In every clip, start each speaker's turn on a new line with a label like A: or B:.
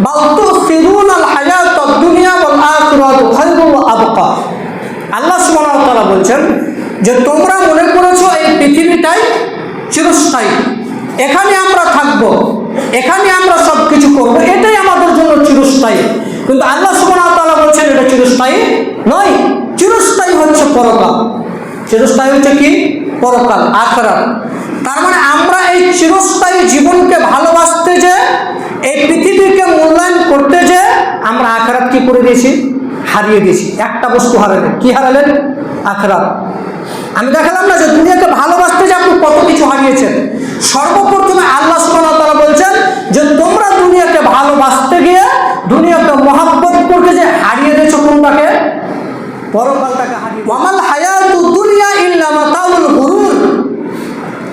A: বাল তুসিরুনাল হায়াতাদ দুনিয়া ওয়াল আখিরাতু খায়রুন ওয়া আবকা। আল্লাহ সুবহানাহু ওয়া তাআলা বলছেন যে তোমরা মনে করেছো এই পৃথিবীটাই চিরস্থায়ী, এখানে আমরা থাকবো, এখানে আমরা সব কিছু করবো, এটাই আমাদের জন্য চিরস্থায়ী। কিন্তু আল্লাহ সুবহানাহু ওয়া তাআলা বলছেন এটা চিরস্থায়ী নয়, চিরস্থায়ী হচ্ছে পরকাল। চিরস্থায়ী হচ্ছে কি? পরকাল, আখিরাত। তার মানে আমরা এই চিরস্থায়ী জীবনকে ভালোবাসতে যে, এই পৃথিবীকে মূল্যায়ন করতে যে আমরা আখিরাত কি করে দিয়েছি? হারিয়ে দিয়েছি। একটা বস্তু হারালেন, কি হারালেন? আখিরাত। আমি দেখালাম না যে দুনিয়াকে ভালোবাসতে যে আপনি কত কিছু হারিয়েছেন। সর্বপ্রথমে আল্লাহ সুবহানাহু ওয়া তাআলা বলছেন যে তোমরা দুনিয়াকে ভালোবাসতে গিয়ে, দুনিয়াকে মহব্বত করতে যে হারিয়ে দিয়েছো কোনটাকে? পরকালটাকে হারিয়ে। ওয়ামাল হায়াতুদ দুনিয়া ইল্লা মাতাউল গুরুর।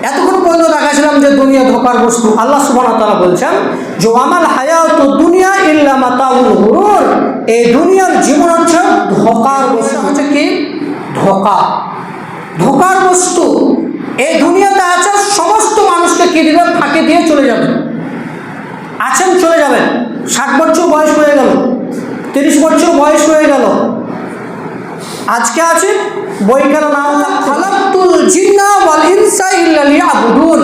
A: এতক্ষণ পর্যন্ত দেখাছিলাম যে দুনিয়া ধোঁকার বস্তু। আল্লাহ সুবহানাহু ওয়া তাআলা বলছেন যে ওয়ামাল হায়াতুদ দুনিয়া ইল্লা মাতাউল গুরুর, এই দুনিয়ার জীবন হচ্ছে ধোঁকার বস্তু। হচ্ছে কি? ধোঁকা, ধোঁকার বস্তু। এই দুনিয়াতে আছে, সমস্ত মানুষকে কি দিবেন? ফাঁকি দিয়ে চলে যাবেন। আছেন, চলে যাবেন। 60 বছর বয়স হয়ে গেল, 30 বছর বয়স হয়ে গেল, আজকে আছে বইকাল নাম খালাকতুল জিন্না ওয়াল ইনসা ইল্লা লিয়াবুদুন।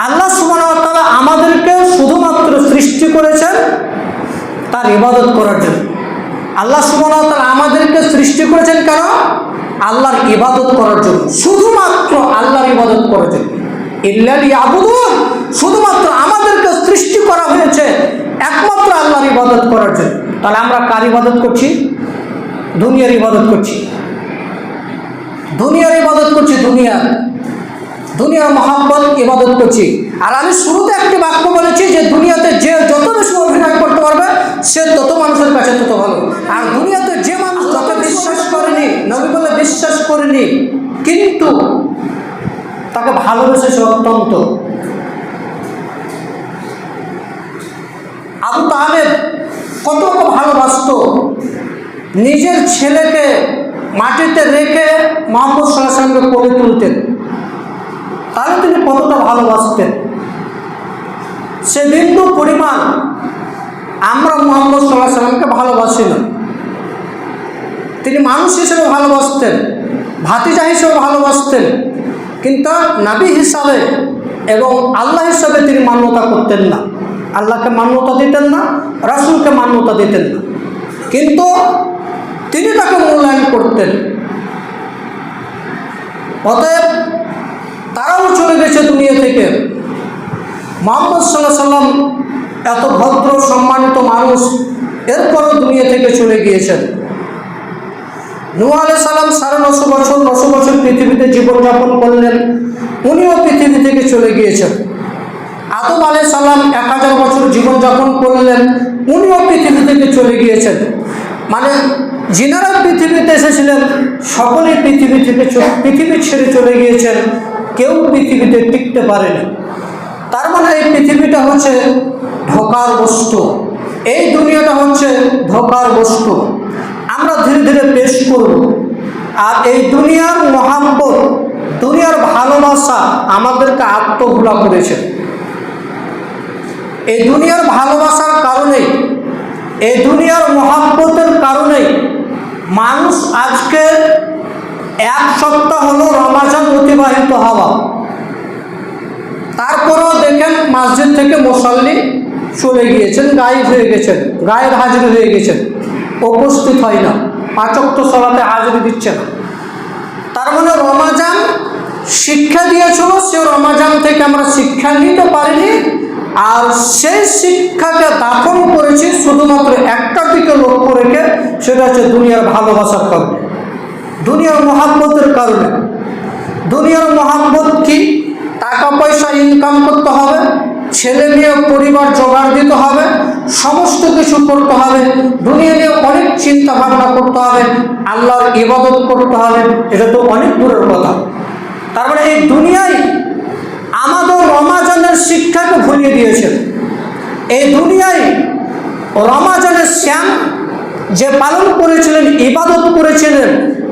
A: আল্লাহ সুবহানাহু ওয়া তাআলা আমাদেরকে শুধুমাত্র সৃষ্টি করেছেন তার ইবাদত করার জন্য। আল্লাহ সুবহানাহু ওয়া তাআলা আমাদেরকে সৃষ্টি করেছেন কেন? আল্লাহর ইবাদত করার জন্য, শুধুমাত্র আল্লাহর ইবাদত করার জন্য। ইল্লা লিয়াবুদুন, শুধুমাত্র আমাদেরকে সৃষ্টি করা হয়েছে একমাত্র আল্লাহর ইবাদত করার জন্য। তাহলে আমরা কার ইবাদত করছি? দুনিয়ার ইবাদত করছি, দুনিয়ার ইবাদত করছি, দুনিয়ার মহব্বত ইবাদত করছি। আর আমি শুরুতে একটি বাক্য বলেছি যে দুনিয়াতে যে যত বেশি অভিনয় করতে পারবে সে তত মানুষের কাছে তত ভালো। আর দুনিয়াতে যে মানুষ যত বিশ্বাস করেনি, নবী বলে বিশ্বাস করেনি, কিন্তু তাকে ভালোবেসেছে অত্যন্ত। আবু তালেব কত ভালোবাসত, নিজের ছেলেকে মাটিতে রেখে মুহাম্মদ সাল্লাল্লাহু আলাইহি ওয়াসাল্লামকে কোলে তুলতেন। তাহলে তিনি কতটা ভালোবাসতেন। সে বিন্দু পরিমাণ আমরা মুহাম্মদ সাল্লাল্লাহু আলাইহি ওয়াসাল্লামকে ভালোবাসি না। তিনি মানুষ হিসেবে ভালোবাসতেন, ভাতিজা হিসেবে ভালোবাসতেন, কিন্তু নবী হিসাবে এবং আল্লাহ হিসাবে তিনি মান্যতা করতেন না। আল্লাহকে মান্যতা দিতেন না, রাসূলকে মান্যতা দিতেন না, কিন্তু তিনি তাকে মূল্যায়ন করতেন। অতএব তারাও চলে গেছে দুনিয়া থেকে। মুহাম্মদ সাল্লাল্লাহু আলাইহি ওয়াসাল্লাম এত ভদ্র সম্মানিত মানুষ, এরপরও দুনিয়া থেকে চলে গিয়েছেন। নূহ আলাইহিস সালাম 950 বছর পৃথিবীতে জীবনযাপন করলেন, উনিও পৃথিবী থেকে চলে গিয়েছেন। আদম আলাইহিস সালাম 1000 বছর জীবনযাপন করলেন, উনিও পৃথিবী থেকে চলে গিয়েছেন। মানে যিনারা পৃথিবীতে এসেছিলেন সকলেই পৃথিবী ছেড়ে চলে গিয়েছেন, কেউ পৃথিবীতে টিকতে পারেনি। তার মানে এই পৃথিবীটা হচ্ছে ধোঁকার বস্তু, এই দুনিয়াটা হচ্ছে ধোঁকার বস্তু। আমরা ধীরে ধীরে পেশ করব। আর এই দুনিয়ার মহব্বত, দুনিয়ার ভালোবাসা আমাদেরকে আত্মভোলা করেছে। এই দুনিয়ার ভালোবাসার কারণেই, এই দুনিয়ার মহব্বতের কারণেই মানুষ আজকে 1 সপ্তাহ হলো রমজান অতিবাহিত হওয়া, তারপরেও দেখেন মসজিদ থেকে মুসল্লি চলে গিয়েছেন, গায়েব হয়ে গেছেন, গায়ের হাজির হয়ে গেছেন, উপস্থিত হয় না, 5 ওয়াক্ত সালাতে হাজিরি দিচ্ছে না। তার মানে রমজান শিক্ষা দিয়েছিল, সে রমজান থেকে আমরা শিক্ষা নিতে পারিনি। আর সেই শিক্ষাকে দাফন করেছি শুধুমাত্র একটা দিকে লক্ষ্য রেখে, সেটা হচ্ছে দুনিয়ার ভালোবাসার কারণে, দুনিয়ার মহব্বতের কারণে। দুনিয়ার মহব্বত কি? টাকা পয়সা ইনকাম করতে হবে, ছেলে মেয়ে পরিবার জোগাড় দিতে হবে, সমস্ত কিছু করতে হবে, দুনিয়া নিয়ে অনেক চিন্তা ভাবনা করতে হবে, আল্লাহর ইবাদত করতে হবে, এটা তো অনেক দূরের কথা। তার মানে এই দুনিয়ায় আমাদের রমজানের শিক্ষাকে ভুলিয়ে দিয়েছে। এই দুনিয়ায় রমজানের শ্যাম যে পালন করেছিলেন, ইবাদত করেছিলেন,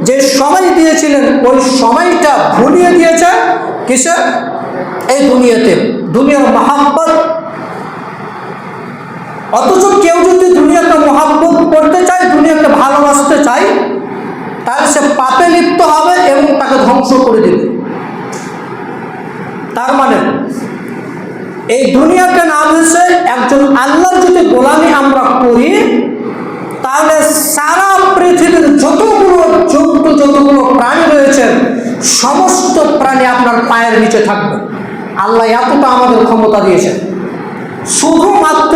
A: যে সময় দিয়েছিলেন, ওই সময়টা ভুলিয়ে দিয়েছে কিসে? এই দুনিয়াতে। দুনিয়ার মহব্বত অথচ কেউ যদি দুনিয়াকে মহাব্বত করতে চায়, দুনিয়াকে ভালোবাসতে চায়, তাহলে সে পাপে লিপ্ত হবে এবং তাকে ধ্বংস করে দেবে। তার মানে এই দুনিয়াকে না ভেসে একজন আল্লাহর যদি গোলামি আমরা করি, তাহলে সারা পৃথিবীর যতগুলো জন্তু, যতগুলো প্রাণী রয়েছে, সমস্ত প্রাণী আপনার পায়ের নিচে থাকবে। আল্লাহ এতটা আমাদের ক্ষমতা দিয়েছেন। শুধুমাত্র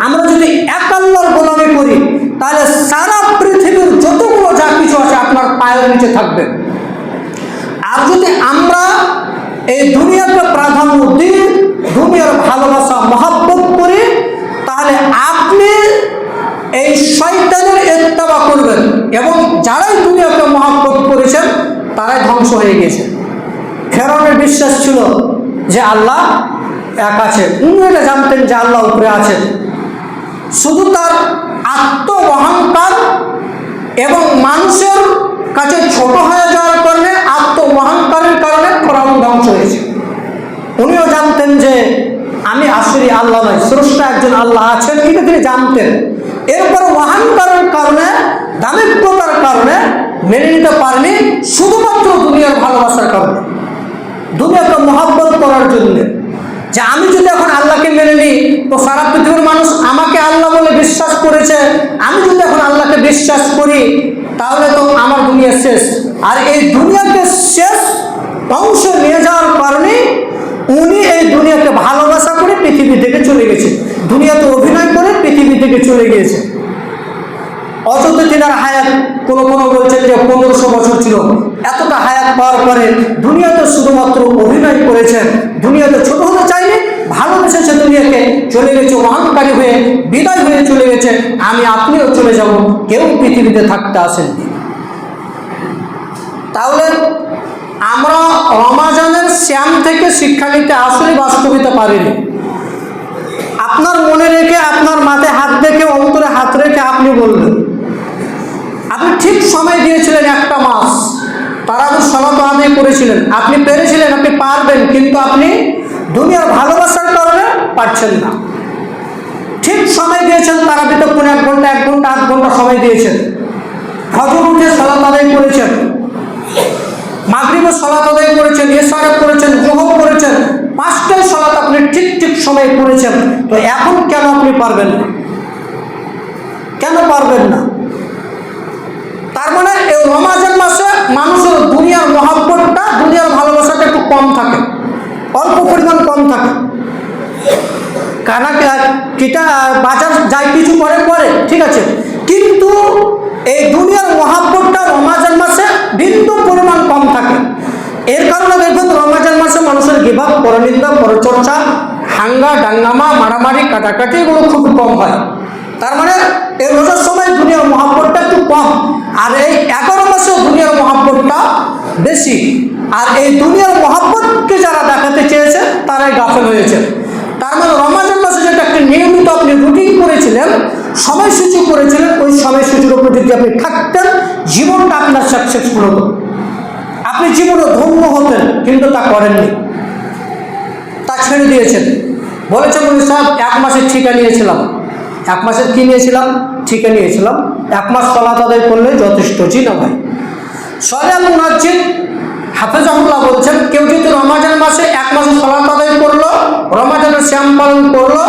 A: আমরা যদি এক আল্লাহর গোলামি করি, তাহলে সারা পৃথিবীর যতগুলো যা কিছু আছে আপনার পায়ের নিচে থাকবে। আর যদি আমরা এই দুনিয়াকে প্রাধান্য দিই, দুনিয়ার ভালোবাসা মহব্বত করি, তাহলে আপনি এই শয়তানের ইত্তেবা করবেন এবং যারাই দুনিয়াকে মহব্বত করেছেন তারাই ধ্বংস হয়ে গেছে। ফেরাউনের বিশ্বাস ছিল যে আল্লাহ এক আছে, উনি এটা জানতেন যে আল্লাহ উপরে আছেন। শুধু তার আত্ম অহংকার এবং মানুষের কাছে ছোট হয়ে যাওয়ার কারণে, আত্ম অহংকারের কারণে ফেরাউন ধ্বংস হয়েছে। উনিও জানতেন যে আমি আসলে আল্লাহ নয়, স্রষ্টা একজন আল্লাহ আছেন, এটা তিনি জানতেন। এরপর অহংকারের কারণে, দামিত্বতার কারণে মেনে নিতে পারেনি, শুধুমাত্র দুনিয়ার ভালোবাসার কারণে, দুনিয়াকে মহব্বত করার জন্য। যে আমি যদি এখন আল্লাহকে মেনে নিই, তো সারা পৃথিবীর মানুষ আমাকে আল্লাহ বলে বিশ্বাস করেছে, আমি যদি এখন আল্লাহকে বিশ্বাস করি, তাহলে তো আমার দুনিয়া শেষ। আর এই দুনিয়াকে শেষ অংশ নিয়ে যাওয়ার কারণে উনি এই দুনিয়াকে ভালোবাসা করে পৃথিবী থেকে চলে গেছে, দুনিয়াতে অভিনয় করে পৃথিবী থেকে চলে গিয়েছে। অথচ তিনার হায়াত কোনো বলছেন যে 1500 বছর ছিল। এতটা হায়াত পাওয়ার পরে দুনিয়াতে শুধুমাত্র অভিনয় করেছেন, দুনিয়াতে ছোট হতে চাইনি, ভালোবেসেছে দুনিয়াকে, চলে গেছে অহংকারী হয়ে, বিদায় হয়ে চলে গেছে। আমি আপনিও চলে যাব, কেউ পৃথিবীতে থাকতে আসেননি। তাহলে আমরা রমাজানের শ্যাম থেকে শিক্ষা নিতে আসলে বাস্তবিতে পারিনি। আপনার মনে রেখে, আপনার মাথায় হাত রেখে, অন্তরে হাত রেখে আপনি বলবেন, আপনি ঠিক সময় দিয়েছিলেন একটা মাস, তারাবির সালাত আদায় করেছিলেন, আপনি পেরেছিলেন, আপনি পারবেন, কিন্তু আপনি দুনিয়ার ভালোবাসার কারণে পারছেন না। ঠিক সময় দিয়েছেন, তারাবিতে 1 ঘন্টা 1 ঘন্টা 8 ঘন্টা সময় দিয়েছেন, ফজর উঠে সালাত আদায় করেছেন, মাগরিবের সালাত আদায় করেছেন, ইশারা করেছেন, জোহর করেছেন, 5টাই সালাত আপনি ঠিক সময় করেছেন। তো এখন কেন আপনি পারবেন না? কেন পারবেন না? তার মানে এই রমাজান মাসে মানুষের দুনিয়ার মহব্বতটা, দুনিয়ার ভালোবাসাটা একটু কম থাকে, অল্প পরিমাণ কম থাকে। কিটা বাজার যাই কিছু করে ঠিক আছে, কিন্তু এই দুনিয়ার মহব্বতটা রমাজান মাসে বিন্দু পরিমাণ কম থাকে। এর কারণে দেখবেন রমাজান মাসে মানুষের গিবত, পরনিন্দা, পরচর্চা, হাঙ্গা ডাঙ্গামা, মারামারি, কাটাকাটি এগুলো খুব কম হয়। তার মানে এই রোজার সময় দুনিয়ার মহব্বতটা একটু কম, আর এই 11 মাসে দুনিয়ার মহব্বতটা বেশি। আর এই দুনিয়ার মহব্বতকে যারা দেখাতে চেয়েছে তারাই গাফেল হয়েছে। তার মানে রমাজান মাসে যেটা একটা নিয়মিত আপনি রুটিন করেছিলেন, সময়সূচি করেছিলেন, ওই সময়সূচির উপর যদি আপনি থাকতেন, জীবনটা আপনার সাকসেসফুল হতো, আপনি জীবনে ধন্য হতেন, কিন্তু তা করেননি, তা ছেড়ে দিয়েছেন। বলেছেন উনি সাহেব 1 মাসের ঠিকা নিয়েছিলাম। 1 মাসের কি নিয়েছিলাম? ঠিকা নিয়েছিলাম। 1 মাস সালাত আদায় করলে যথেষ্ট। জি না ভাই? সালেহ আল মুনাজ্জিদ হাফেজাহুল্লাহ বলছেন, কেউ যদি রমাজান মাসে 1 মাসের সালাত আদায় করলো, রমাজানের শ্যাম পালন করলো,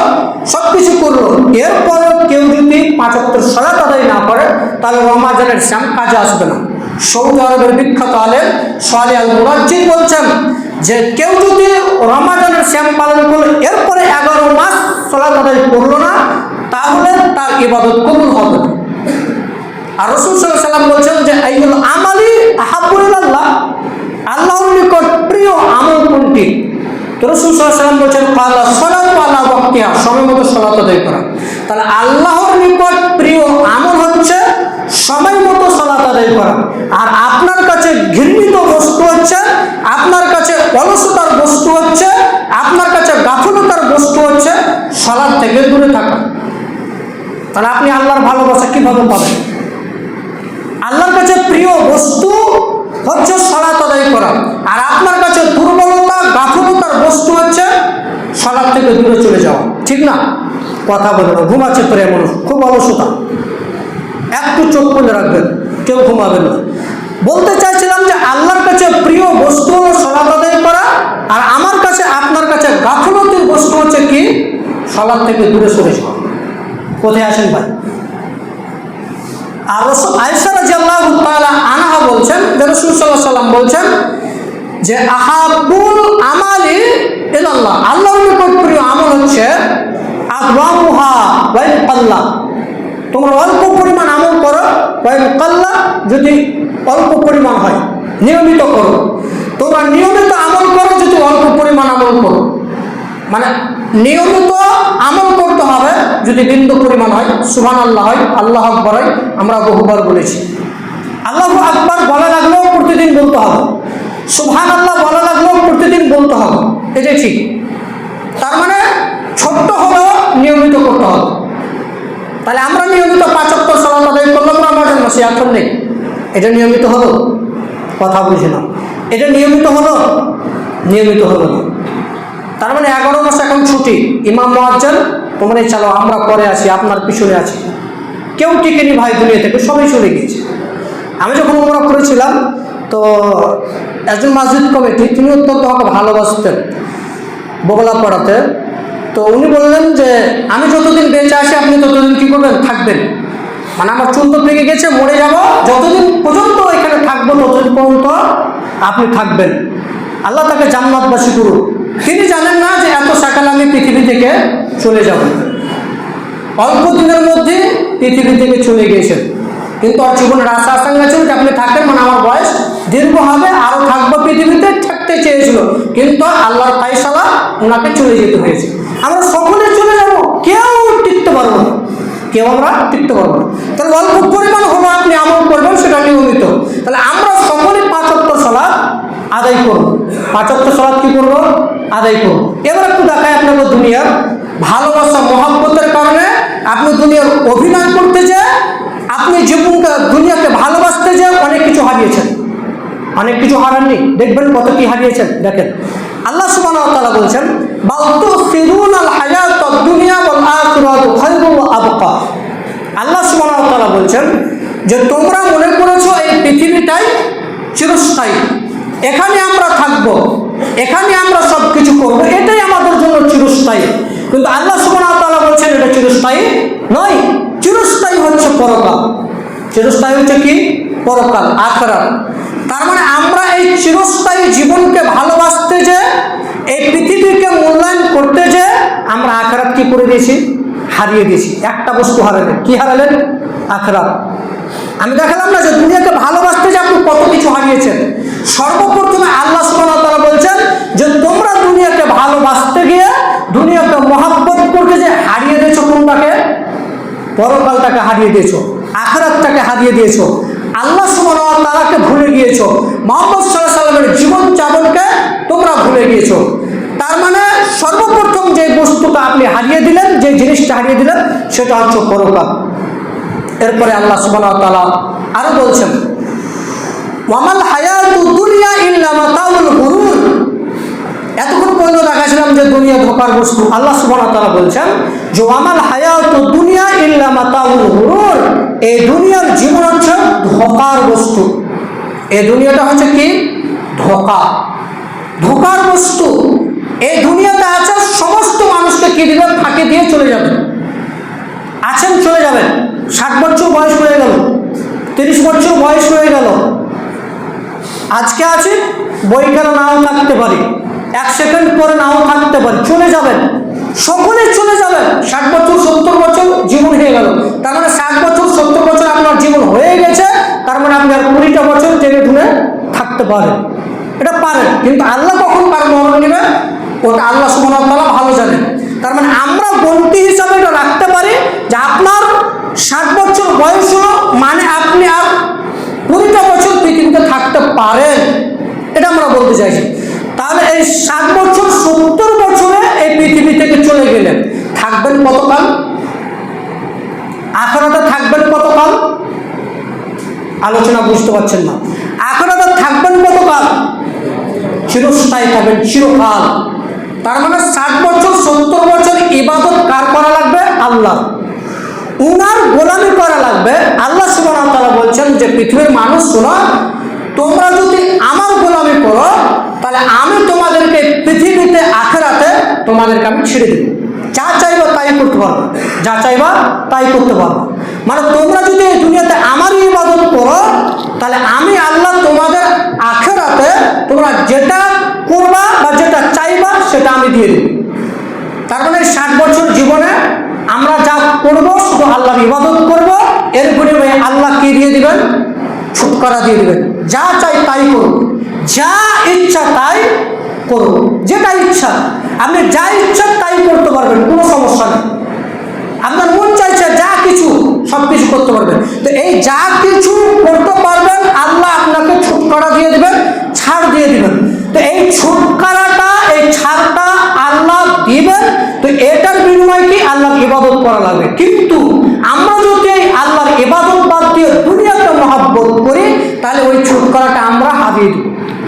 A: সব কিছু করলো, এরপরে কেউ যদি 5 ওয়াক্ত সালাত আদায় না করে, তাহলে রমাজানের শ্যাম কাজে আসবে না। সৌদি আরবের বিখ্যাত আলেম সালেহ আল মুনাজ্জিদ বলছেন যে কেউ যদি রমাজানের শ্যাম পালন করলো, এরপরে 11 মাস সালাত আদায় করলো না, তাহলে তার ইবাদত কবুল হবে না। আর রাসূল সাল্লাল্লাহু আলাইহি ওয়াসাল্লাম বলছেন যে আইয়ুল আমালি আহাব্বু ইলাল্লাহ, আল্লাহর নিকট প্রিয় আমল কোনটি? তো রাসূল সাল্লাল্লাহু আলাইহি ওয়াসাল্লাম বলছেন কালা সালাতু আলা ওয়াক্তিহা, সময় মতো সালাত আদায় করা। তাহলে আল্লাহর নিকট প্রিয় আমল হচ্ছে সময় মতো সালাত আদায় করা। আর আপনার কাছে ঘৃণিত বস্তু হচ্ছে, আপনার কাছে অলসতার বস্তু হচ্ছে, আপনার কাছে গাফলতার বস্তু হচ্ছে সালাত থেকে দূরে থাকা। তাহলে আপনি আল্লাহর ভালোবাসা কিভাবে পাবেন? আল্লাহর কাছে প্রিয় বস্তু হচ্ছে সালাত আদায় করা, আর আপনার কাছে দুর্বলতা, গাফলতার বস্তু হচ্ছে সালাত থেকে দূরে চলে যাওয়া, ঠিক না? কথা বলে না, ঘুমাচ্ছে প্রায় মানুষ, খুব অলসতা, একটু চোখ খুলে রাখবেন, কেউ ঘুমাবেন না। বলতে চাইছিলাম যে আল্লাহর কাছে প্রিয় বস্তু হলো সালাত আদায় করা, আর আমার কাছে আপনার কাছে গাফলতির বস্তু হচ্ছে কি? সালাত থেকে দূরে সরে যাওয়া। কোথায় আসেন ভাই? আর আয়েশা রাদিয়াল্লাহু তাআলা আনহা বলছেন যে রাসূল সাল্লাল্লাহু আলাইহি ওয়াসাল্লাম বলছেন যে আহাবুল আমালি ইলাল্লাহ, আল্লাহর নিকট প্রিয় আমল হচ্ছে আদওয়ামুহা ওয়া ইন কাল্লা, তোমরা অল্প পরিমাণ আমল করো, ওয়া ইন কাল্লা, যদি অল্প পরিমাণ হয়, নিয়মিত করো। তোমরা নিয়মিত আমল করো, যদি অল্প পরিমাণ আমল করো, মানে নিয়মিত আমল করতে হবে যদি বিন্দু পরিমাণ হয়, সুবহানাল্লাহ হয়, আল্লাহু আকবার হয়, আমরা বহুবার বলেছি। আল্লাহু আকবার বলা লাগলেও প্রতিদিন বলতে হবে, সুবহানাল্লাহ বলা লাগলেও প্রতিদিন বলতে হবে, এটাই ঠিক। তার মানে ছোট্ট হলেও নিয়মিত করতে হবে। তাহলে আমরা নিয়মিত 5 ওয়াক্ত সালাত আদায় করলাম রমজান মাসে, এখন নেই, এটা নিয়মিত হলো? কথা বুঝে না, এটা নিয়মিত হলো? নিয়মিত হলো না। তার মানে 11 মাস এখন ছুটি, ইমাম মুয়াজ্জিন তোমরা চলো, আমরা পরে আসি, আপনার পিছনে আছি। কেউ টিকেনি ভাই দুনিয়া থেকে, সবাই চলে গিয়েছে। আমি যখন উমরা করেছিলাম তো একজন মসজিদ কমিটি, তিনি অত্যন্ত আমাকে ভালোবাসতেন বগলা পড়াতে। তো উনি বললেন যে আমি যতদিন বেঁচে আসি আপনি ততদিন কী করবেন? থাকবেন। মানে আমার চুল তো পেকে গেছে, মরে যাব, যতদিন পর্যন্ত এখানে থাকবো ততদিন পর্যন্ত আপনি থাকবেন। আল্লাহ তাকে জান্নাতবাসী করুন। তিনি জানেন না যে এত সকালে আমি পৃথিবী থেকে চলে যাব, অল্প দিনের মধ্যে পৃথিবী থেকে চলে গিয়েছেন। কিন্তু আর জীবনের আশা আকাঙ্ক্ষা ছিল যে আপনি থাকেন, মানে আমার বয়স দীর্ঘ হবে, আরও থাকবো পৃথিবীতে, থাকতে চেয়েছিল, কিন্তু আল্লাহর ফায়সালা ওনাকে চলে যেতে হয়েছে। আমরা সকলে চলে যাব, কেউ টিকতে পারবো না, কেউ আমরা টিকতে পারবো না। তাহলে অল্প পরিমাণ হলো আপনি আমল করবেন, সেটা নিয়মিত। তাহলে আমরা সকলে 5 ওয়াক্ত সালাত আদায় করবো, 5 ওয়াক্ত সালাত কি করবো? আদায় করবো। এবার একটু দেখায় আপনাকে দুনিয়ার ভালোবাসা, মহব্বতের কারণে আপনি দুনিয়ার অভিনয় করতে যে, আপনি জীবনকে দুনিয়াকে ভালোবাসতে যে অনেক কিছু হারিয়েছেন, অনেক কিছু হারাননি। দেখবেন কত কি হারিয়েছেন। দেখেন আল্লাহ সুবহানাহু ওয়া তাআলা বলছেন বাল তুসিরুনাল হায়াতাদ দুনিয়া ওয়াল আখিরাতু খায়রুন ওয়া আবকা। আল্লাহ সুবহানাহু ওয়া তাআলা বলছেন যে তোমরা মনে করেছো এই পৃথিবীটাই চিরস্থায়ী, এখানে আমরা থাকবো, এখানে আমরা সব কিছু করবো, এটাই আমাদের জন্য চিরস্থায়ী। কিন্তু আল্লাহ সুবহানাহু ওয়া তাআলা বলছেন এটা চিরস্থায়ী নয়, চিরস্থায়ী হচ্ছে পরকাল। চিরস্থায়ী হচ্ছে কি? পরকাল, আখিরাত। তার মানে আমরা এই চিরস্থায়ী জীবনকে ভালোবাসতে যে, এই পৃথিবীকে মূল্যায়ন করতে যে, আমরা আখিরাত কি করে দিয়েছি? হারিয়ে দিয়েছি। একটা বস্তু হারালেন, কি হারালেন? আখিরাত। আমি দেখালাম না যে দুনিয়াকে ভালোবাসতে যে আপনি কত কিছু হারিয়েছেন। সর্বপ্রথমে আল্লাহ সুবহানাহু ওয়া তাআলা বলছেন যে তোমরা দুনিয়াকে ভালোবাসতে গিয়ে, দুনিয়াকে মহব্বত করতে যে হারিয়ে দিয়েছো কোনটাকে? পরকালটাকে হারিয়ে দিয়েছো, আখিরাতটাকে হারিয়ে দিয়েছো, আল্লাহ সুবহানাহু ওয়া তাআলাকে ভুলে গিয়েছো, মুহাম্মদ সাল্লাল্লাহু আলাইহি ওয়াসাল্লামের জীবন যাপনকে তোমরা ভুলে গিয়েছো। তার মানে সর্বপ্রথম যে বস্তুটা আপনি হারিয়ে দিলেন, যে জিনিসটা হারিয়ে দিলেন, সেটা হচ্ছে পরকাল। এরপরে আল্লাহ সুবহানাহু ওয়া তাআলা আরো বলছেন ওয়ামাল হায়াতুদ দুনিয়া ইল্লা মাতাউল গুরুর। এতক্ষণ পর্যন্ত দেখাছিলাম যে দুনিয়া ধোঁকার বস্তু। আল্লাহ সুবহানাহু ওয়া তাআলা বলছেন যে ওয়ামাল হায়াতুদ দুনিয়া ইল্লা মাতাউল গুরুর, এই দুনিয়ার জীবন হচ্ছে ধোঁকার বস্তু। এই দুনিয়াটা হচ্ছে কি? ধোঁকা, ধোঁকার বস্তু। এই দুনিয়াতে আছে, সমস্ত মানুষকে কি দিবেন? ফাঁকি দিয়ে চলে যাবেন। আছেন, চলে যাবেন। 60 বছর বয়স হয়ে গেল, 30 বছর বয়স হয়ে গেল, আজকে আছে, বইখানে নাও থাকতে পারে, 1 সেকেন্ড পরে নাও থাকতে পারে, চলে যাবেন, সকলে চলে যাবেন। 60 বছর 70 বছর জীবন হয়ে গেল। তার মানে 60 বছর 70 বছর আপনার জীবন হয়ে গেছে, তার মানে আপনি আর 20টা বছর জেনে ধুনে থাকতে পারেন, এটা পারেন। কিন্তু আল্লাহ কখন কার মরণ নেবে ওটা আল্লাহ সুবহানাহু ওয়া তাআলা ভালো জানেন। তার মানে আমরা গণতি হিসাবে এটা রাখতে পারি যে আপনার 60 বছর বয়স হলো, মানে আপনি আর 20টা বছর পৃথিবীতে থাকতে পারেন, এটা আমরা বলতে চাইছি। তাহলে এই 60 বছর 70 বছরে এই পৃথিবী থেকে চলে গেলেন, থাকবেন কতকাল? আখিরাতে থাকবেন কতকাল? আলোচনা বুঝতে পারছেন না। আখিরাতে থাকবেন কতকাল? চিরস্থায়ী থাকবেন, চিরকাল। তার মানে 60 বছর 70 বছর ইবাদত কার করা লাগবে? আল্লাহ। উনার গোলামি করা লাগবে। আল্লাহ সুবহানাহু ওয়া তাআলা বলছেন যে পৃথিবীর মানুষ শোনো, তোমরা যদি আমার গোলামি করো তাহলে আমি তোমাদেরকে পৃথিবীতে আখিরাতে তোমাদেরকে আমি ছেড়ে দেব। যা চাইবা তাই করতে পারবো, যা চাইবা তাই করতে পারবো। মানে তোমরা যদি এই দুনিয়াতে আমারই ইবাদত করো তাহলে আমি আল্লাহ তোমাদের আখিরাতে তোমরা যেটা করবা বা যেটা চাইবা সেটা আমি দিয়ে দেব। তার মানে 60 বছর জীবনে আমরা যা করবো শুধু আল্লাহর ইবাদত করব, এর বিনিময়ে আল্লাহ কি দিয়ে দিবেন? ছুটকারা দিয়ে দিবেন। যা চাই তাই করব, যা ইচ্ছা তাই করব, যেটা ইচ্ছা আপনি যা ইচ্ছা তাই করতে পারবেন, কোনো সমস্যা নেই। আপনার মন চাইছে যা কিছু সব কিছু করতে পারবেন। তো এই যা কিছু করতে পারবেন আল্লাহ আপনাকে ছুটকারা দিয়ে দিবেন, ছাড় দিয়ে দিবেন। তো এই ছুটকারাটা, এই ছাড়টা আল্লাহ দিবেন। তো এটার বিনিময়ে কি? আল্লাহর ইবাদত করা লাগবে। কিন্তু আমরা যদি এই আল্লাহর ইবাদত বাদ দিয়ে দুনিয়াকে মহব্বত করি তাহলে ওই ছুটকারাটা আমরা হারিয়ে দিব,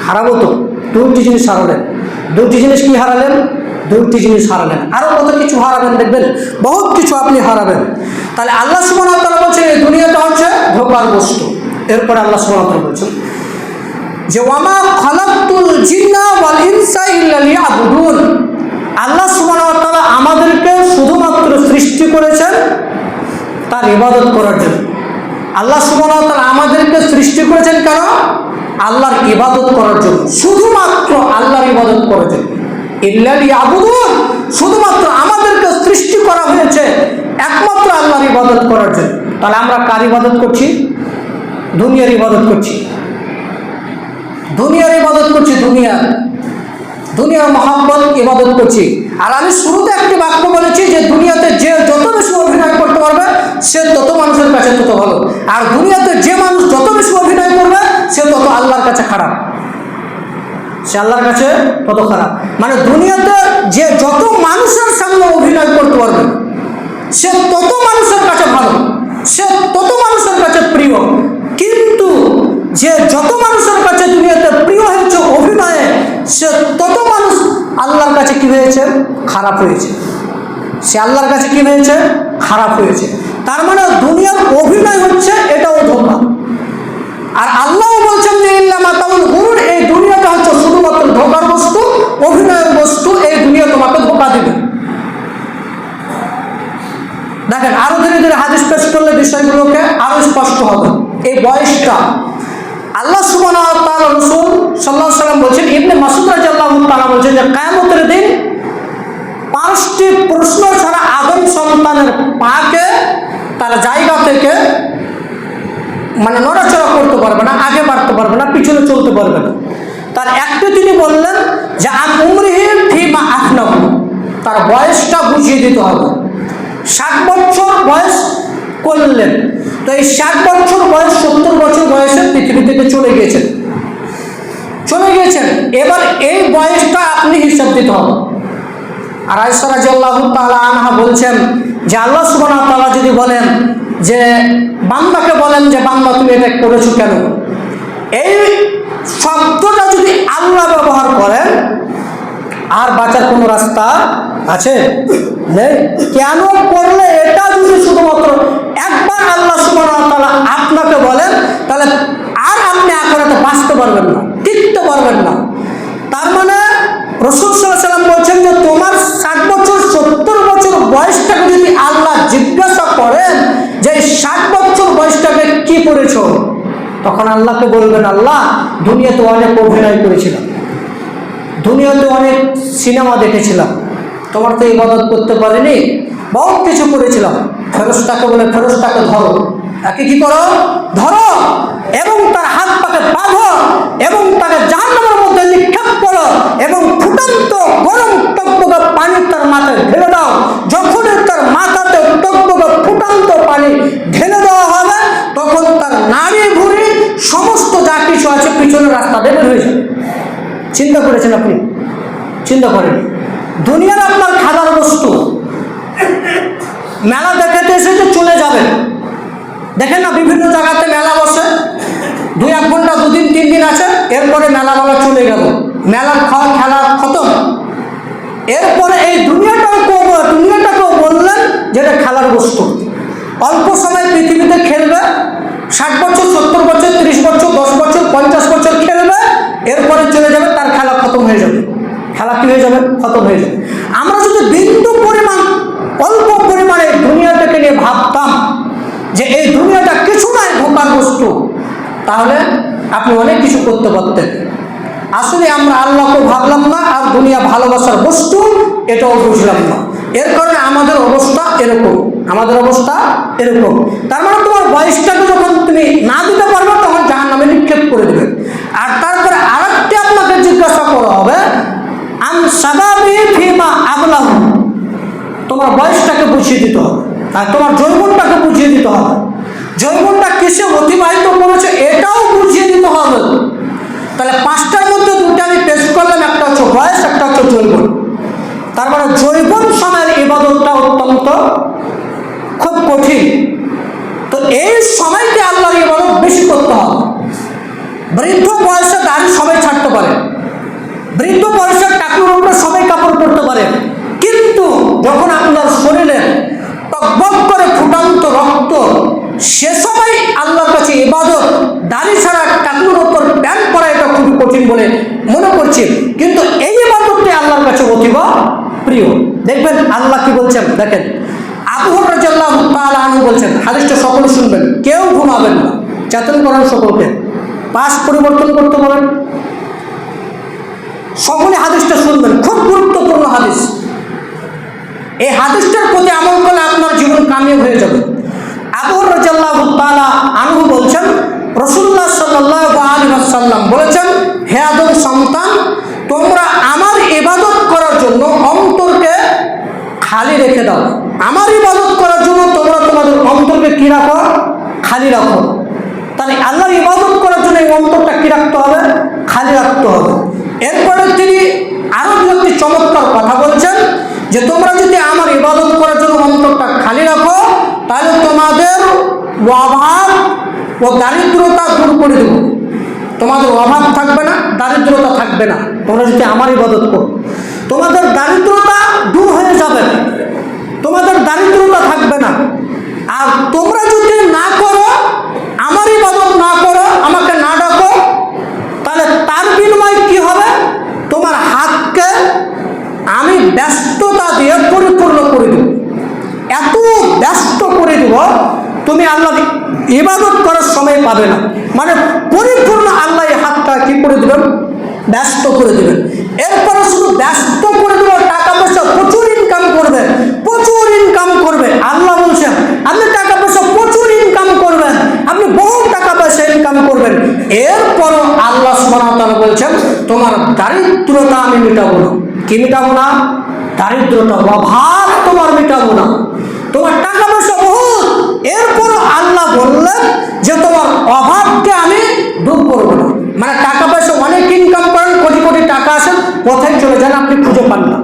A: হারাবো। তো দুটি জিনিস হারালেন। দুটি জিনিস কি হারালেন? দুটি জিনিস হারালেন। আরো কত কিছু হারাবেন, দেখবেন বহুত কিছু আপনি হারাবেন। তাহলে আল্লাহ সুবহানাহু ওয়া তাআলা বলছেন এই দুনিয়াটা হচ্ছে ধোঁকার বস্তু। এরপরে আল্লাহ সুবহানাহু ওয়া তাআলা বলছেন যে ওয়ামা খালাকতুল জিন্না ওয়াল ইনসা ইল্লা লিয়াবুদুন। আল্লাহ সুবহানাহু ওয়া তাআলা আমাদেরকে শুধুমাত্র সৃষ্টি করেছেন তার ইবাদত করার জন্য। আল্লাহ সুবহানাহু ওয়া তাআলা আমাদেরকে সৃষ্টি করেছেন কেন? আল্লাহর ইবাদত করার জন্য, শুধুমাত্র আল্লাহর ইবাদত করার জন্য। ইল্লা লিয়াবুদুন, শুধুমাত্র আমাদেরকে সৃষ্টি করা হয়েছে একমাত্র আল্লাহর ইবাদত করার জন্য। তাহলে আমরা কার ইবাদত করছি? দুনিয়ার ইবাদত করছি, দুনিয়ার ইবাদত করছি, দুনিয়ার মহব্বত ইবাদত করছি। আর আমি শুরুতে একটি বাক্য বলেছি যে দুনিয়াতে যে যত বেশি অভিনয় করতে পারবে সে তত মানুষের কাছে তত ভালো, আর দুনিয়াতে যে মানুষ যত বেশি অভিনয় করবে সে তত আল্লাহর কাছে খারাপ, সে আল্লাহর কাছে তত খারাপ। মানে দুনিয়াতে যে যত মানুষের সামনে অভিনয় করতে পারবে সে তত মানুষের কাছে ভালো, সে তত মানুষের কাছে প্রিয়। কিন্তু যে যত মানুষের কাছে দুনিয়াতে প্রিয় হয়েছে অভিনয়ে, সে তত মানুষ আল্লাহর কাছে কি হয়েছে? খারাপ হয়েছে। সে আল্লাহর কাছে কি হয়েছে? খারাপ হয়েছে। তার মানে দুনিয়ার অভিনয় হচ্ছে এটাও ধোঁকা। আর আল্লাহ বলছেন যে ইল্লা মাতাউল গুরুর, এই দুনিয়াটা হচ্ছে শুধুমাত্র ধোঁকার বস্তু, অভিনয়ের বস্তু। এই দুনিয়া তোমাকে ধোঁকা দিবে। দেখেন আরো ধীরে ধীরে হাদিস পেশ করলে বিষয়গুলোকে আরো স্পষ্ট হবে। এই বয়সটা আল্লাহ সুবহানাহু ওয়া তাআলা রাসূল সাল্লাল্লাহু আলাইহি ওয়াসাল্লাম বলেছেন, ইবনে মাসউদ রাদিয়াল্লাহু তাআলা বলেছেন যে কিয়ামতের দিন 5টি প্রশ্ন ছাড়া আদম সন্তানের পাকে তার জায়গা থেকে মানে নড়াচড়া করতে পারবে না, আগে বাড়তে পারবে না, পিছনে চলতে পারবে না। তার একটি তিনি বললেন যে আন উমরিহি ফিমা আফনাহু, তার বয়সটা বুঝিয়ে দিতে হবে। 60 বছর বয়স করলেন, তো এই 60 বছর বয়স 70 বছর বয়সে পৃথিবী থেকে চলে গিয়েছেন। এবার এই বয়সটা আপনি হিসাব দিতে হবে। আর আয়েশা রাদিয়াল্লাহু তাআলা আনহা বলছেন যে আল্লাহ সুবহানাহু ওয়া তাআলা যদি বলেন যে বান্দাকে বলেন যে বান্দা তুমি এটা করেছো কেন, এই শব্দটা যদি আল্লাহ ব্যবহার করেন আর বাঁচার কোনো রাস্তা আছে? নেই। কেন করলে এটা যদি শুধুমাত্র একবার আল্লাহ সুবহানাহু ওয়া তাআলা আপনাকে বলেন তাহলে আর আপনি আখিরাতে বাঁচতে পারবেন না, টিকতে পারবেন না। তার মানে রাসূল সাল্লাল্লাহু আলাইহি ওয়াসাল্লাম বলছেন যে তোমার 60 বছর 70 বছর বয়সটাকে যদি আল্লাহ জিজ্ঞাসা করেন যে 60 বছর বয়সটাকে কি করেছো, তখন আল্লাহকে বলবেন আল্লাহ দুনিয়াতে অনেক অভিনয় করেছিলাম, দুনিয়াতে অনেক সিনেমা দেখেছিলাম, তোমার তো ইবাদত করতে পারিনি, বহুত কিছু করেছিলাম। ফেরেশতাকে বলে ফেরেশতাকে ধরো, তাকে কি করো? ধরো এবং তার হাত পাকে বাঁধো এবং তাকে জাহান্নামের মধ্যে নিক্ষেপ করো এবং ফুটন্ত গরম টকবকে পানি তার মাথায় ঢেলে দাও। যখনই তার মাথাতে টকবকে ফুটন্ত পানি ঢেলে দেওয়া হবে তখন তার নাড়ি ভুঁড়ি সমস্ত যা কিছু আছে পিছনের রাস্তা বের হয়ে যাবে। চিন্তা করেছেন আপনি? চিন্তা করেন। দুনিয়ার আপনার খাবার বস্তু, মেলা দেখাতে এসেছে চলে যাবেন। দেখেন না বিভিন্ন জায়গাতে মেলা বসে, 2-1 ঘন্টা 2 দিন 3 দিন আছে, এরপরে মেলা চলে গেল, মেলার খাওয়া খেলা খতম। এরপরে এই দুনিয়াটাকেও বললেন যেটা খেলার বস্তু। অল্প সময় পৃথিবীতে খেলবে, 60 বছর, 70 বছর, 30 বছর, 10 বছর, 50 বছর খেলবে, এরপরে চলে যাবে, তার খেলা খতম হয়ে যাবে। খেলা কি হয়ে যাবে? খতম হয়ে যাবে। আমরা যদি বিন্দু পরিমাণ, অল্প পরিমাণে দুনিয়াটাকে নিয়ে ভাবতাম যে এই দুনিয়াটা কিছু নয়, ধোকার বস্তু, তাহলে আপনি অনেক কিছু করতে পারতেন। আসলে আমরা আল্লাহকে ভাবলাম না, আর দুনিয়া ভালোবাসার বস্তু এটাও বুঝলাম না। এর কারণে আমাদের অবস্থা এরকম, তার মানে তোমার বয়সটাকে যখন তুমি না দিতে পারবে তখন জাহান্নামে নিক্ষেপ করে দেবে। আর তারপরে আরেকটি আপনাকে জিজ্ঞাসা করা হবে, আন শাবাবি ফিমা আবলাহু, তোমার বয়সটাকে বুঝিয়ে দিতে হবে, আর তোমার যৌবনটাকে বুঝিয়ে দিতে হবে। যৌবনটা কিসে অতিবাহিত করেছে এটাও বুঝিয়ে দিতে হবে। তাহলে 5টার মধ্যে 2টা আমি পেশ করলাম, একটা হচ্ছে বয়স, একটা হচ্ছে যৌবন। তার মানে যৌবন সময়ের ইবাদতটা অত্যন্ত খুব কঠিন। তো এই সময়কে আল্লাহর ইবাদত বেশি করতে হবে। বৃদ্ধ বয়সে দাড়ি সবাই ছাড়তে পারে, বৃদ্ধ বয়সের টাকুর উপরে সবাই কাপড় পরতে পারে, কিন্তু যখন আপনার শরীরে টকবক করে ফুটান্ত রক্ত, সে সময় আল্লাহর কাছে ইবাদত দাড়ি ছাড়া টাকুর উপর প্যান্ট পরা এটা খুবই কঠিন বলে মনে করছি, কিন্তু এই ইবাদতটি আল্লাহর কাছে অতীব প্রিয়। দেখবেন আল্লাহ কি বলছেন, দেখেন আবু হুরায়রা রাদিয়াল্লাহু তাআলা আনহু বলছেন, হাদিসটা সকলে শুনবেন, কেউ ঘুমাবেন না, চেতন করেন সকলকে, পাশ পরিবর্তন করতে বলেন, সকলে হাদিসটা শুনবেন, খুব গুরুত্বপূর্ণ হাদিস। এই হাদিসটার প্রতি আমল করলে আপনার জীবন কামিয়াব হয়ে যাবে। আবু হুরায়রা রাদিয়াল্লাহু তাআলা আনহু বলছেন, রাসূলুল্লাহ সাল্লাল্লাহু আলাইহি ওয়াসাল্লাম বলেছেন, হে আদম সন্তান, তোমরা আমার ইবাদত করার জন্য অন্তরকে খালি রেখে দাও। আমার ইবাদত করার জন্য তোমরা তোমাদের অন্তরকে কি রাখো? খালি রাখো। তাহলে আল্লাহর ইবাদত করার জন্য এই অন্তরটা কি রাখতে হবে? খালি রাখতে হবে। এরপরে তিনি আরো একটি চমৎকার কথা বলছেন যে তোমরা যদি আমার ইবাদত করার জন্য অন্তরটা খালি রাখো, তাহলে তোমাদের অভাব ও দারিদ্রতা দূর করে দেব। তোমাদের অভাব থাকবে না, দারিদ্রতা থাকবে না। তোমরা যদি আমার ইবাদত করো, তোমাদের দারিদ্রতা দূর হয়ে যাবে, তোমাদের দারিদ্রতা থাকবে না। আর তোমরা যদি না করো, আমার ইবাদত না করো, আমাকে না ডাকো, তাহলে তার বিনিময়ে কি হবে? তোমার হাতকে আমি ব্যস্ততা দিয়ে পরিপূর্ণ করে দেব, এত ব্যস্ত করে দেব তুমি আল্লাহর ইবাদত করার সময় পাবে না। মানে পরিপূর্ণ আল্লাহ এই হাতটা কি করে দেবেন? ব্যস্ত করে দেবেন। এরপরে শুধু ব্যস্ত করে দেবো, টাকা পয়সা প্রচুর ইনকাম করবে, প্রচুর ইনকাম করবে। আল্লাহ বলছেন আপনি টাকা পয়সা প্রচুর ইনকাম করবেন, আপনি বহু টাকা পয়সা ইনকাম করবেন। এরপরও আল্লাহ সুবহানাহু ওয়া তাআলা বলছেন তোমার দারিদ্রতা আমি মেটাবো না। কি মেটাবো না? দারিদ্রতা, অভাব তোমার মেটাবো না। তোমার টাকা পয়সা বহুত, এরপরও আল্লাহ বললেন যে তোমার অভাবকে আমি দূর করবো না। মানে টাকা পয়সা অনেক ইনকাম করেন, কোটি কোটি টাকা আসেন, কোথায় চলে যান আপনি খুঁজে পান না,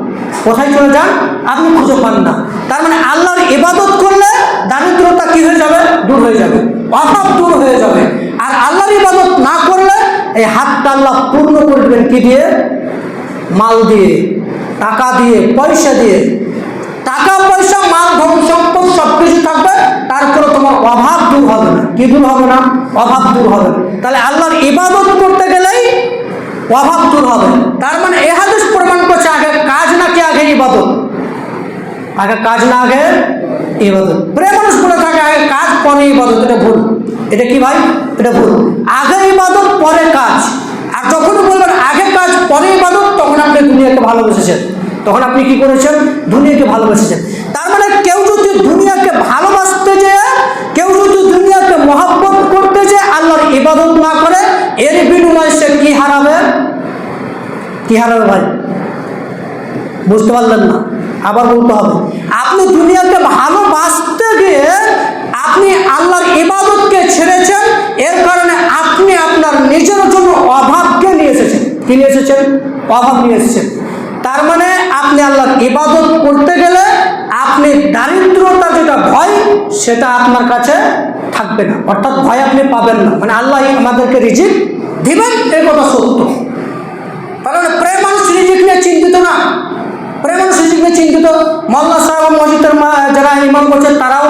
A: কোথায় চলে যান আপনি খুঁজে পান না। তার মানে আল্লাহর ইবাদত করলে দারিদ্রতা কি হয়ে যাবে? দূর হয়ে যাবে, অভাব দূর হয়ে যাবে। আর আল্লাহর ইবাদত না করলে এই হাতটা আল্লাহ পূর্ণ করে দেবেন কি দিয়ে? মাল দিয়ে, টাকা দিয়ে, পয়সা দিয়ে। টাকা পয়সা, মাল, ধন সম্পদ সবকিছু থাকবে, তারপরে তোমার অভাব দূর হবে না। কি দূর হবে না? অভাব দূর হবে। তাহলে আল্লাহর ইবাদত করতে গেলেই অভাব দূর হবে। তার মানে এ হাদিস প্রমাণ করছে আগে কাজ নাকি আগে ইবাদত? আগে কাজ না আগে ইবাদত। প্রায় মানুষ বলে থাকে আগে কাজ পরে ইবাদত, এটা ভুল। এটা কি ভাই? এটা ভুল। আগে ইবাদত পরে কাজ। আর যখন বলবেন আগে কাজ পরে ইবাদত, তখন আপনি দুনিয়াকে ভালোবেসেছেন, তখন আপনি কি করেছেন? দুনিয়াকে ভালোবেসেছেন। তার মানে কেউ যদি দুনিয়াকে ভালোবাসতে যায়, কেউ যদি দুনিয়াকে মহব্বত করতে যায়, আল্লাহর ইবাদত না করে, এর বিনিময়ে সে কি হারাবে? কি হারাবে ভাই? বুঝতে পারলেন না? আবার বলতে হবে, আপনি দুনিয়াকে ভালোবাসতে গিয়ে আপনি আল্লাহর ইবাদতকে ছেড়েছেন, এর কারণে আপনি আপনার নিজের জন্য অভাবকে নিয়ে এসেছেন। কি নিয়ে এসেছেন? অভাব নিয়ে এসেছেন। তার মানে আপনি আল্লাহর ইবাদত করতে গেলে আপনি দারিদ্রতা যেটা ভয়, সেটা আপনার কাছে থাকবে না, অর্থাৎ ভয় আপনি পাবেন না। মানে আল্লাহ আমাদেরকে রিজিক দিবেন, এই কথা সত্য। কারণ প্রায় মানুষ রিজিক নিয়ে চিন্তিত না, প্রায় মানুষ রিজিক নিয়ে চিন্তিত। মোল্লা সাহেব মসজিদের যারা ইমাম করছেন তারাও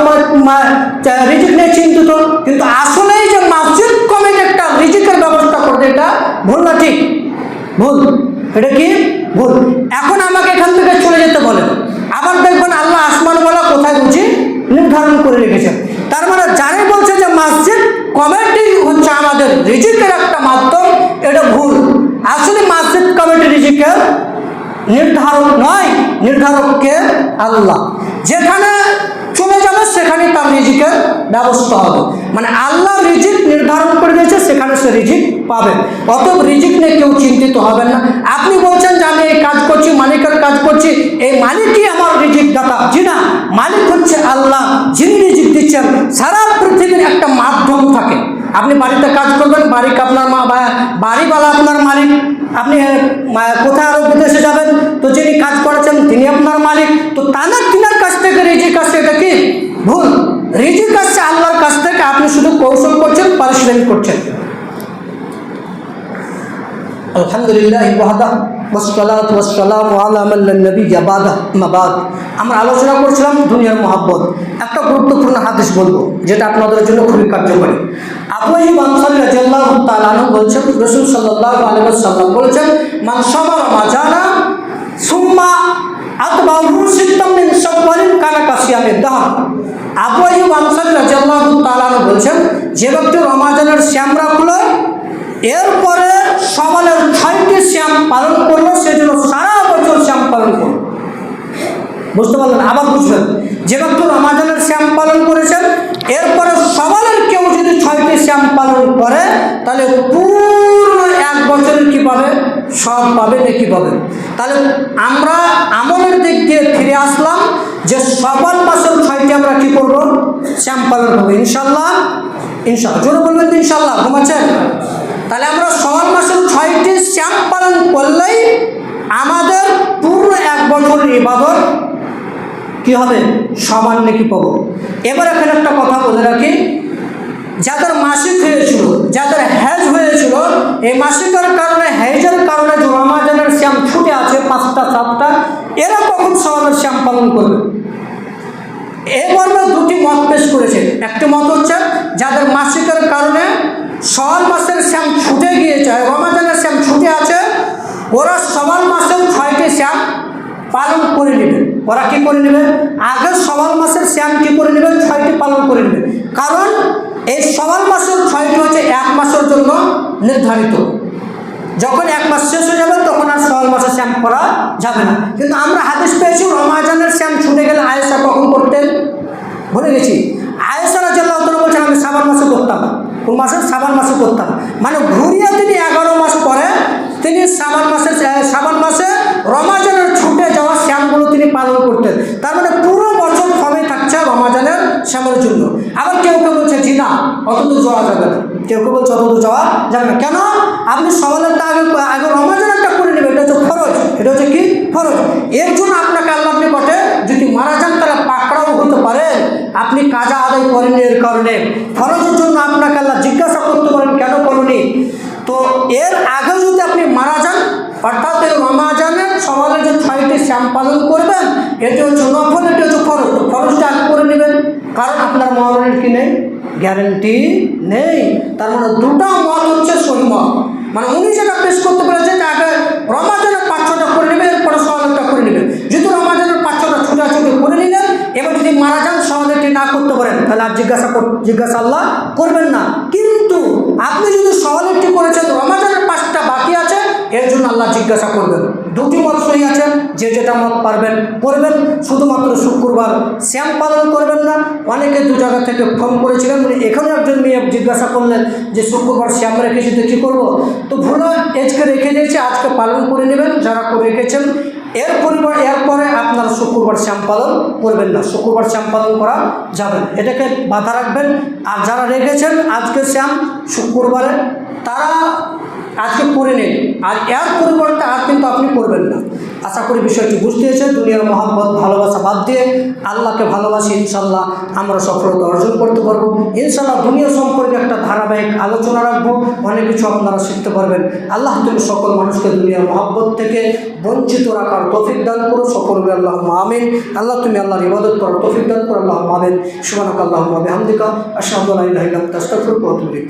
A: রিজিক নিয়ে চিন্তিত, কিন্তু আসলেই যে মসজিদ কমিটি একটা রিজিকের ব্যবস্থা করবে, এটা ভুল না ঠিক? ভুল। এটা কি ভুল? এখন আমাকে এখান থেকে চলে যেতে বলেন, আবার দেখবেন আল্লাহ আসমানওয়ালা কোথায় বুঝি নির্ধারণ করে রেখেছেন। তার মানে যারাই বলছে যে মসজিদ কমিটি হচ্ছে আমাদের রিজিকের একটা মাধ্যম, এটা ভুল। আসলে মসজিদ কমিটি রিজিকের নির্ধারক নয়, নির্ধারককে আল্লাহ। যেখানে চলে যাবে সেখানে তার রিজিকের ব্যবস্থা হবে, মানে আল্লাহ রিজিক নির্ধারণ করে দিয়েছে, সেখানে সে রিজিক পাবে। অতএব রিজিক নিয়ে কেউ চিন্তিত হবেন না। আপনি বলছেন যে আমি এই কাজ করছি, মালিকের কাজ করছি, এই মালিকই আমার রিজিক দাতা। জি না, মালিক হচ্ছে আল্লাহ, যিনি রিজিক দিচ্ছেন। সারা পৃথিবীর একটা মাধ্যম থাকে। আপনি বাড়িতে কাজ করবেন, আপনার বাড়িওয়ালা আপনার মালিক। আপনি কোথায় আরো বিদেশে যাবেন, তো যিনি কাজ করেছেন তিনি আপনার মালিক। তো তিনার কাছ থেকে রিজিক আসছে, এটা কি ভুল? রিজিক আসছে আল্লাহর কাছ থেকে, আপনি শুধু কৌশল করছেন, পারিশ্রমিক করছেন। আলহামদুলিল্লাহ ওয়াহদা ওয়াসসালাতু ওয়াসসালামু আলা মান লা নাবিয়্যা বাদা, আম্মা বাদ। আমরা আলোচনা করছিলাম দুনিয়ার মহব্বত। একটা গুরুত্বপূর্ণ হাদিস বলবো, যেটা আপনাদের জন্য খুবই কার্যকরী। আবু আইয়ুব আনসারী রাদিয়াল্লাহু তাআলা আনহু বলছেন, রাসূল সাল্লাল্লাহু আলাইহি ওয়াসাল্লাম বলেছেন, মান সাবারা মাজানা সুম্মা আতবাহু সিত্তাম মিন শাওয়ালিন কানা কাসিয়ামিদ দাহর। আবু আইয়ুব আনসারী রাদিয়াল্লাহু তাআলা আনহু বলছেন, যে ব্যক্তি রমাজানের শ্যাম রাখলো, এরপরে সওয়ালের 6টি শ্যাম পালন করলো, সেজন্য সারা বছর শ্যাম পালন করলো। বুঝতে পারলেন? আবার বুঝবেন, যে ব্যক্তি রমাজানের শ্যাম পালন করেছেন, এরপরে সওয়ালের কেউ যদি 6টি শ্যাম পালন করে, তাহলে পূর্ণ এক বছরের কি পাবে? সব পাবে, নেকি পাবে। তাহলে আমরা আমলের দিক দিয়ে ফিরে আসলাম যে সওয়াল মাসের 6টি আমরা কি করবো? শ্যাম পালন করবো ইনশাল্লাহ। ইনশাল্লাহ জোরে বলবেন তো ইনশাল্লাহ। ঘুমাচ্ছেন? তাহলে আমরা সওয়াল মাসের 6টি শ্যাম পালন করলেই আমাদের পুরো এক বছরের ইবাদত কি হবে? সমান নেকি পাবো। এবার এখানে একটা কথা বলে রাখি, যাদের মাসিক হয়েছিল, যাদের হেজ হয়েছিল, এই মাসিকের কারণে, হেজের কারণে যে রমাজানের শ্যাম ছুটে আছে 5টা 7টা, এরা কখন সওয়ালের শ্যাম পালন করবে? এই মর্মে দুটি মত পেশ করেছে। একটি মত হচ্ছে যাদের মাসিকের কারণে সওয়াল মাসের শ্যাম ছুটে গিয়েছে, রমাজানের শ্যাম ছুটে আছে, ওরা সওয়াল মাসের 6টি শ্যাম পালন করে নেবে। ওরা কি করে নেবে? আগে সওয়াল মাসের শ্যাম কি করে নেবে? 6টি পালন করে নেবে। কারণ এই সওয়াল মাসের 6টি হচ্ছে 1 মাসের জন্য নির্ধারিত। যখন 1 মাস শেষ হয়ে যাবে তখন আর সওয়াল মাসের শ্যাম করা যাবে না। কিন্তু আমরা হাদিস পেয়েছি রমাজানের শ্যাম ছুটে গেলে আয়েশা কখন করতেন? ভুলে গেছি। আয়েশা রাদিয়াল্লাহু তাআলা বলছেন, আমি শাবান মাসে করতাম। কোন মাসে? শাবান মাসে করতাম। মানে ঘুরিয়ে তিনি 11 মাস পরে তিনি শাবান মাসে রমাজানের ছুটে যাওয়া শ্যামগুলো তিনি পালন করতেন। তার মানে পুরো বছর সময় থাকছে রমাজানের শ্যামের জন্য। আবার কেউ কেউ বলছে জি না, অতদূর যাওয়া যাবে না। কেউ কেউ বলছে অতদূর যাওয়া যাবে না। কেন? আপনি সওয়ালেরটা আগে রমাজানেরটা করে নেবেন, এটা হচ্ছে ফরজ। এটা হচ্ছে কি? ফরজ। এর জন্য আপনাকে আল্লাহ নিকটে যদি মারা যান তাহলে পাকড়াও হতে পারে, আপনি কাজা আদায় করেন। এর কারণে ফরজের জন্য আপনাকে আল্লাহ জিজ্ঞাসা করতে পারেন কেন করুনি। তো এর আগে যদি আপনি মারা যান, অর্থাৎ এই রমাজানের সওয়ালের যে 6টি শ্যাম পালন করবেন, এটি হচ্ছে নফল, এটি হচ্ছে ফরজ। ফরজটা আগে করে নেবেন, কারণ আপনার মরণের কি নেই? গ্যারেন্টি নেই। তার মানে দুটো মত হচ্ছে সহি মত। মানে উনি যেটা পেশ করতে পেরেছেন যে আগে রমাজানের 5-6টা করে নেবে, এরপরে সওয়ালেরটা করে নেবে। যদি রমাজানের 5-6টা ছুটাছুটি করে নিলেন, এবার যদি মারা যান সওয়ালেরটি না করতে পারেন, তাহলে আর জিজ্ঞাসা আল্লাহ করবেন না। কিন্তু আপনি যদি সওয়ালেরটি করেছেন, রমাজানের 5টা বাকি আছে, এর জন্য আল্লাহ জিজ্ঞাসা করবেন। দুটি মত সহি আছে, যে যেটা মত পারবেন করবেন। শুধুমাত্র শুক্রবার শ্যাম পালন করবেন না। অনেকে দু জায়গা থেকে ফোন করেছিলেন, এখানে একজন মেয়ে জিজ্ঞাসা করলেন যে শুক্রবার শ্যাম রেখেছি তো কী করবো? তো ভুলে আজকে রেখে দিয়েছি, আজকে পালন করে নেবেন যারা করে রেখেছেন। এরপরে আপনারা শুক্রবার শ্যাম পালন করবেন না, শুক্রবার শ্যাম পালন করা যাবে না, এটাকে বাধা রাখবেন। আর যারা রেখেছেন আজকে শ্যাম শুক্রবারে, তারা আজকে করে নিন, আর এর পরিবর্তে আর কিন্তু আপনি করবেন না। আশা করি বিষয়টি বুঝতেছে। দুনিয়ার মহাব্বত ভালোবাসা বাদ দিয়ে আল্লাহকে ভালোবাসি, ইনশাল্লাহ আমরা সফলতা অর্জন করতে পারবো। ইনশাল্লাহ দুনিয়া সম্পর্কে একটা ধারাবাহিক আলোচনা রাখবো, অনেক কিছু আপনারা শিখতে পারবেন। আল্লাহ তুমি সকল মানুষকে দুনিয়ার মহাব্বত থেকে বঞ্চিত রাখার তৌফিক দান করো, সকলকে আল্লাহ আমিন। আল্লাহ তুমি আল্লাহর ইবাদত করার তৌফিক দান করো, আল্লাহ আমিন। সুবহানাকাল্লাহুম্মা ওয়া বিহামদিকা আশহাদু আল্লা ইলাহা ইল্লা আনতা আস্তাগফিরুকা ওয়া আতুবু ইলাইক।